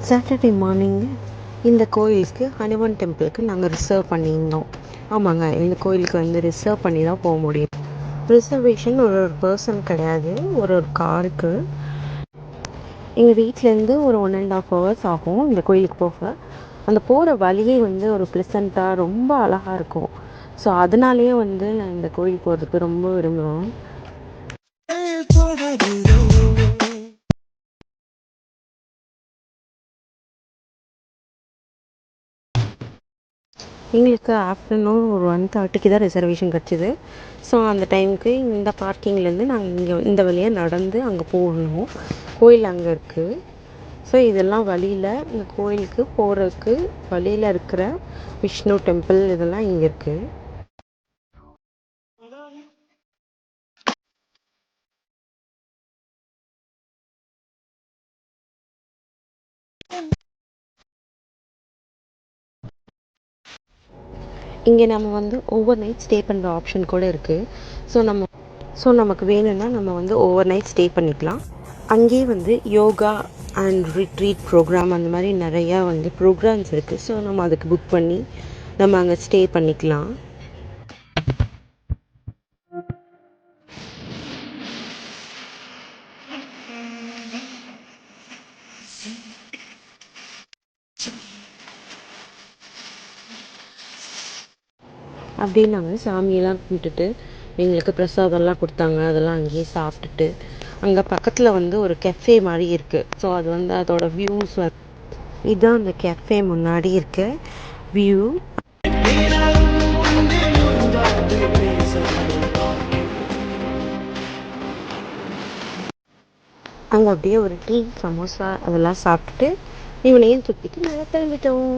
Saturday morning இந்த கோயிலுக்கு ஹனுமான் டெம்பிளுக்கு நாங்கள் ரிசர்வ் பண்ணியிருந்தோம். ஆமாங்க, இந்த கோயிலுக்கு வந்து ரிசர்வ் பண்ணி தான் போக முடியும். ரிசர்வேஷன் ஒரு பர்சன் கிடையாது, ஒரு காருக்கு. எங்கள் வீட்டிலேருந்து ஒரு 1.5 hours ஆகும் இந்த கோயிலுக்கு போக. அந்த போகிற வழியே வந்து ஒரு ப்ளசண்ட்டாக ரொம்ப அழகாக இருக்கும். ஸோ அதனாலேயே வந்து நான் இந்த கோயில் போகிறதுக்கு ரொம்ப விரும்புவேன். எங்களுக்கு ஆஃப்டர்நூன் ஒரு 1:30க்கு தான் ரிசர்வேஷன் கிடச்சிது. ஸோ அந்த டைமுக்கு இந்த பார்க்கிங்லேருந்து நாங்கள் இங்கே இந்த வழியாக நடந்து அங்கே போகணும். கோயில் அங்கே இருக்குது. ஸோ இதெல்லாம் வழியில் இந்த கோயிலுக்கு போகிறதுக்கு வழியில் இருக்கிற விஷ்ணு டெம்பிள் இதெல்லாம் இங்கே இருக்குது. இங்கே நம்ம வந்து ஓவர் நைட் ஸ்டே பண்ணுற ஆப்ஷன் கூட இருக்குது. ஸோ நமக்கு வேணும்னா நம்ம வந்து ஓவர் நைட் ஸ்டே பண்ணிக்கலாம். அங்கேயே வந்து யோகா அண்ட் ரிட்ரீட் ப்ரோக்ராம் அந்த மாதிரி நிறையா வந்து ப்ரோக்ராம்ஸ் இருக்குது. ஸோ நம்ம அதுக்கு புக் பண்ணி நம்ம அங்கே ஸ்டே பண்ணிக்கலாம். அப்படியே நாங்கள் சாமியெல்லாம் கும்பிட்டுட்டு எங்களுக்கு பிரசாதம்லாம் கொடுத்தாங்க. அதெல்லாம் அங்கேயே சாப்பிட்டுட்டு அங்கே பக்கத்தில் வந்து ஒரு கெஃபே மாதிரி இருக்குது. ஸோ அது வந்து அதோட வியூஸ் இதுதான் அந்த கெஃபே முன்னாடி இருக்க வியூ. அங்கே அப்படியே ஒரு டீ சமோசா அதெல்லாம் சாப்பிட்டுட்டு இவனையும் சுற்றிட்டு நாங்கள் கிளம்பிட்டோம்.